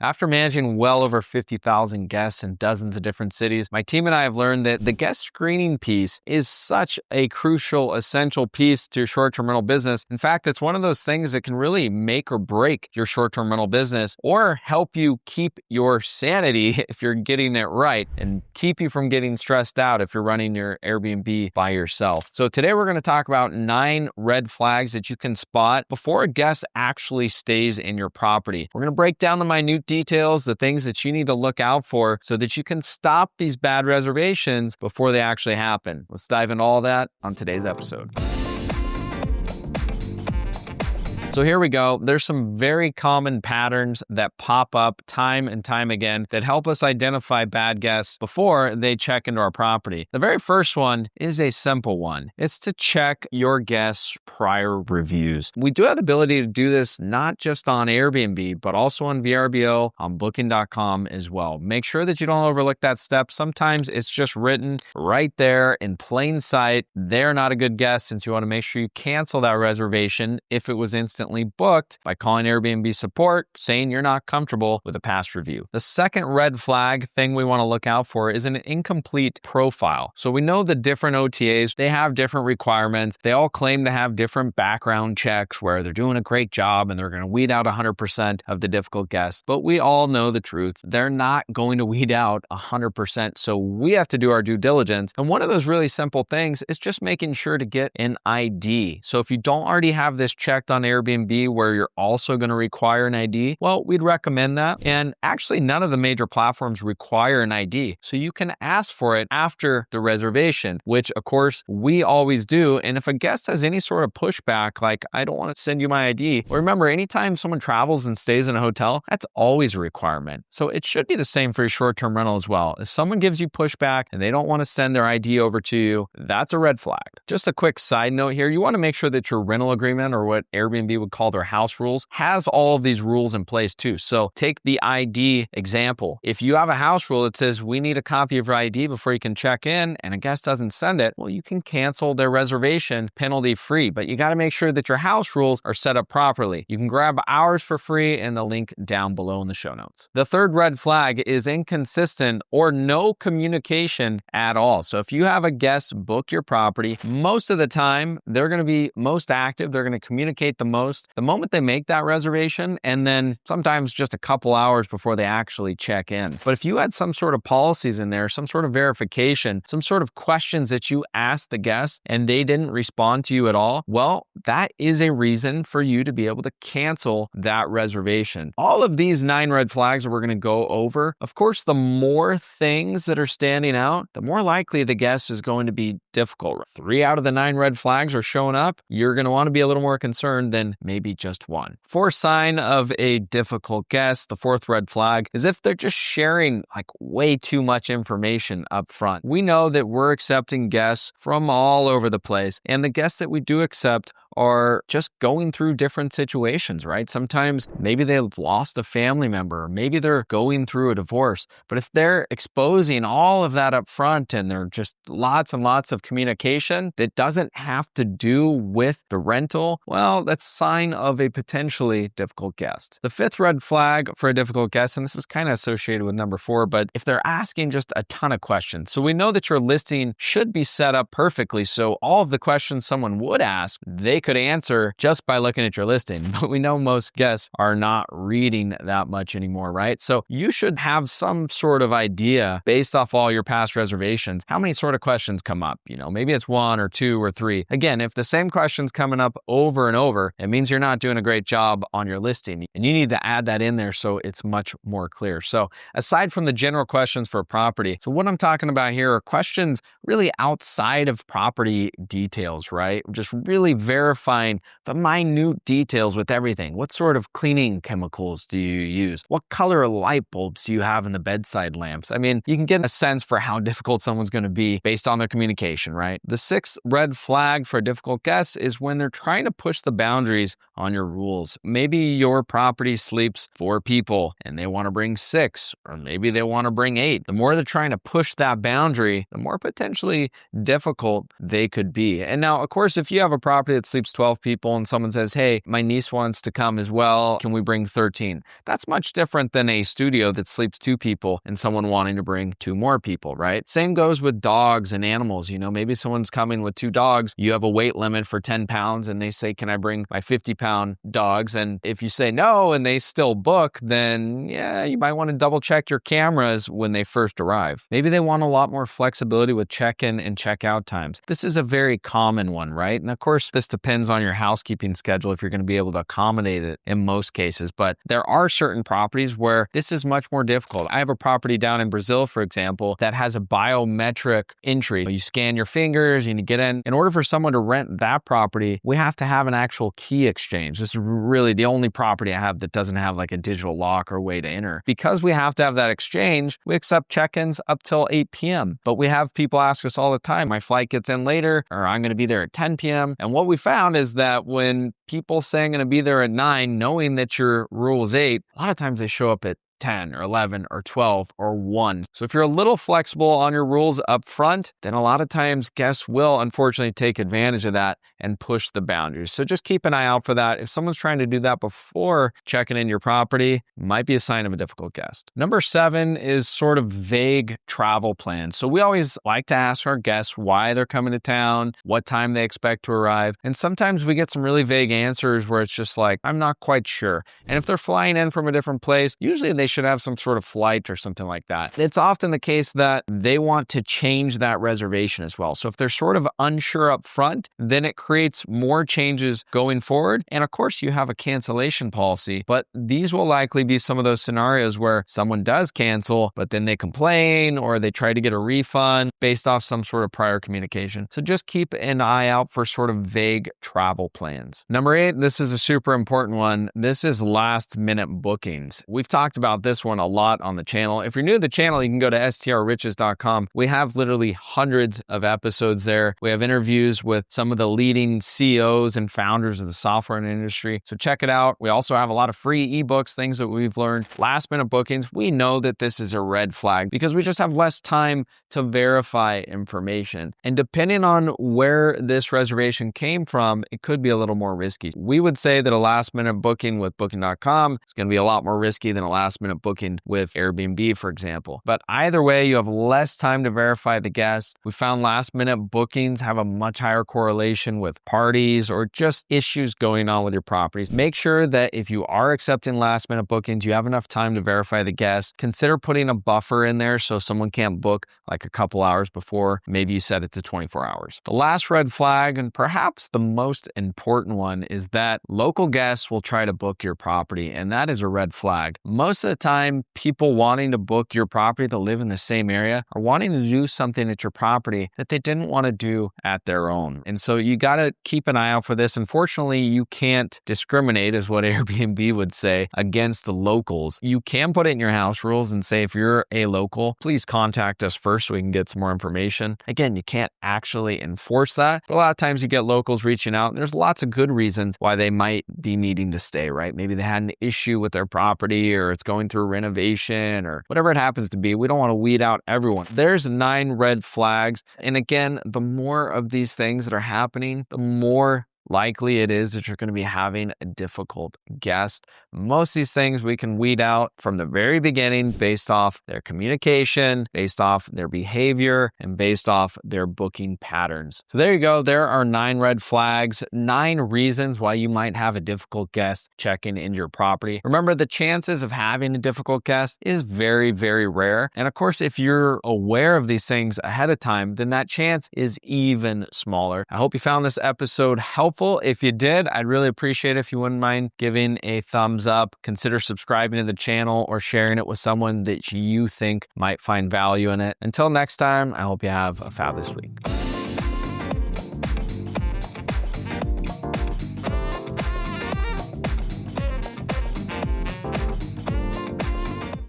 After managing well over 50,000 guests in dozens of different cities, my team and I have learned that the guest screening piece is such a crucial, essential piece to your short-term rental business. In fact, it's one of those things that can really make or break your short-term rental business or help you keep your sanity if you're getting it right and keep you from getting stressed out if you're running your Airbnb by yourself. So today we're going to talk about 9 red flags that you can spot before a guest actually stays in your property. We're going to break down the minute details, the things that you need to look out for so that you can stop these bad reservations before they actually happen. Let's dive into all that on today's episode. So here we go. There's some very common patterns that pop up time and time again that help us identify bad guests before they check into our property. The very first one is a simple one. It's to check your guests' prior reviews. We do have the ability to do this not just on Airbnb, but also on VRBO, on Booking.com as well. Make sure that you don't overlook that step. Sometimes it's just written right there in plain sight. They're not a good guest, since you want to make sure you cancel that reservation if it was instantly booked by calling Airbnb support saying you're not comfortable with a past review. The second red flag thing we want to look out for is an incomplete profile. So we know the different OTAs, they have different requirements. They all claim to have different background checks where they're doing a great job and they're going to weed out 100% of the difficult guests. But we all know the truth. They're not going to weed out 100%. So we have to do our due diligence. And one of those really simple things is just making sure to get an ID. So if you don't already have this checked on Airbnb where you're also going to require an ID, well, we'd recommend that. And actually, none of the major platforms require an ID. So you can ask for it after the reservation, which of course we always do. And if a guest has any sort of pushback, like, I don't want to send you my ID, well, remember, anytime someone travels and stays in a hotel, that's always a requirement. So it should be the same for your short-term rental as well. If someone gives you pushback and they don't want to send their ID over to you, that's a red flag. Just a quick side note here, you want to make sure that your rental agreement, or what Airbnb would call their house rules, has all of these rules in place too. So take the ID example. If you have a house rule that says we need a copy of your ID before you can check in, and a guest doesn't send it, well, you can cancel their reservation penalty free. But you got to make sure that your house rules are set up properly. You can grab ours for free in the link down below in the show notes. The third red flag is inconsistent or no communication at all. So if you have a guest book your property, most of the time they're going to be most active, they're going to communicate the most the moment they make that reservation, and then sometimes just a couple hours before they actually check in. But if you had some sort of policies in there, some sort of verification, some sort of questions that you asked the guest and they didn't respond to you at all, well, that is a reason for you to be able to cancel that reservation. All of these 9 red flags that we're going to go over, of course, the more things that are standing out, the more likely the guest is going to be difficult. 3 out of the 9 red flags are showing up, you're going to want to be a little more concerned than maybe just one. Fourth sign of a difficult guest, the fourth red flag, is if they're just sharing like way too much information up front. We know that we're accepting guests from all over the place, and the guests that we do accept are just going through different situations, right? Sometimes maybe they've lost a family member, or maybe they're going through a divorce. But if they're exposing all of that up front and they're just lots and lots of communication that doesn't have to do with the rental, well, that's a sign of a potentially difficult guest. The fifth red flag for a difficult guest, and this is kind of associated with number 4, but if they're asking just a ton of questions. So we know that your listing should be set up perfectly, so all of the questions someone would ask, they could answer just by looking at your listing. But we know most guests are not reading that much anymore, right? So you should have some sort of idea based off all your past reservations, how many sort of questions come up. Maybe it's 1 or 2 or 3. Again, if the same question's coming up over and over, it means you're not doing a great job on your listing, and you need to add that in there so it's much more clear. So aside from the general questions for a property, so what I'm talking about here are questions really outside of property details, right? Just really verifying the minute details with everything. What sort of cleaning chemicals do you use? What color light bulbs do you have in the bedside lamps? I mean, you can get a sense for how difficult someone's going to be based on their communication, right? The sixth red flag for a difficult guest is when they're trying to push the boundaries on your rules. Maybe your property sleeps 4 people and they want to bring 6, or maybe they want to bring 8. The more they're trying to push that boundary, the more potentially difficult they could be. And now, of course, if you have a property that sleeps sleeps 12 people and someone says, hey, my niece wants to come as well. Can we bring 13? That's much different than a studio that sleeps 2 people and someone wanting to bring 2 more people, right? Same goes with dogs and animals. Maybe someone's coming with 2 dogs. You have a weight limit for 10 pounds and they say, can I bring my 50-pound dogs? And if you say no and they still book, then yeah, you might want to double check your cameras when they first arrive. Maybe they want a lot more flexibility with check-in and check-out times. This is a very common one, right? And of course, this depends on your housekeeping schedule if you're going to be able to accommodate it in most cases. But there are certain properties where this is much more difficult. I have a property down in Brazil, for example, that has a biometric entry. You scan your fingers and you get in. In order for someone to rent that property, we have to have an actual key exchange. This is really the only property I have that doesn't have like a digital lock or way to enter. Because we have to have that exchange, we accept check-ins up till 8 p.m. But we have people ask us all the time, my flight gets in later, or I'm going to be there at 10 p.m. And what we found is that when people say I'm going to be there at 9, knowing that your rule is 8, a lot of times they show up at 10 or 11 or 12 or 1. So if you're a little flexible on your rules up front, then a lot of times guests will unfortunately take advantage of that and push the boundaries. So just keep an eye out for that. If someone's trying to do that before checking in your property, it might be a sign of a difficult guest. Number 7 is sort of vague travel plans. So we always like to ask our guests why they're coming to town, what time they expect to arrive. And sometimes we get some really vague answers where it's just like, I'm not quite sure. And if they're flying in from a different place, usually they should have some sort of flight or something like that. It's often the case that they want to change that reservation as well. So if they're sort of unsure up front, then it creates more changes going forward. And of course, you have a cancellation policy, but these will likely be some of those scenarios where someone does cancel, but then they complain or they try to get a refund based off some sort of prior communication. So just keep an eye out for sort of vague travel plans. Number 8, this is a super important one. This is last minute bookings. We've talked about this one a lot on the channel. If you're new to the channel, you can go to strriches.com. We have literally hundreds of episodes there. We have interviews with some of the leading CEOs and founders of the software industry. So check it out. We also have a lot of free ebooks, things that we've learned. Last minute bookings, we know that this is a red flag because we just have less time to verify information. And depending on where this reservation came from, it could be a little more risky. We would say that a last minute booking with booking.com is going to be a lot more risky than a last minute booking with Airbnb, for example. But either way, you have less time to verify the guest. We found last minute bookings have a much higher correlation with parties or just issues going on with your properties. Make sure that if you are accepting last minute bookings, you have enough time to verify the guest. Consider putting a buffer in there so someone can't book like a couple hours before. Maybe you set it to 24 hours. The last red flag, and perhaps the most important one, is that local guests will try to book your property, and that is a red flag. Most of the time, people wanting to book your property to live in the same area are wanting to do something at your property that they didn't want to do at their own. And so you got to keep an eye out for this. Unfortunately, you can't discriminate, is what Airbnb would say, against the locals. You can put it in your house rules and say, if you're a local, please contact us first so we can get some more information. Again, you can't actually enforce that, but a lot of times you get locals reaching out, and there's lots of good reasons why they might be needing to stay, right? Maybe they had an issue with their property, or it's going through renovation, or whatever it happens to be. We don't want to weed out everyone. There's 9 red flags. And again, the more of these things that are happening, the more likely it is that you're going to be having a difficult guest. Most of these things we can weed out from the very beginning based off their communication, based off their behavior, and based off their booking patterns. So there you go. There are 9 red flags, 9 reasons why you might have a difficult guest checking into your property. Remember, the chances of having a difficult guest is very, very rare. And of course, if you're aware of these things ahead of time, then that chance is even smaller. I hope you found this episode helpful. If you did, I'd really appreciate it if you wouldn't mind giving a thumbs up. Consider subscribing to the channel or sharing it with someone that you think might find value in it. Until next time, I hope you have a fabulous week.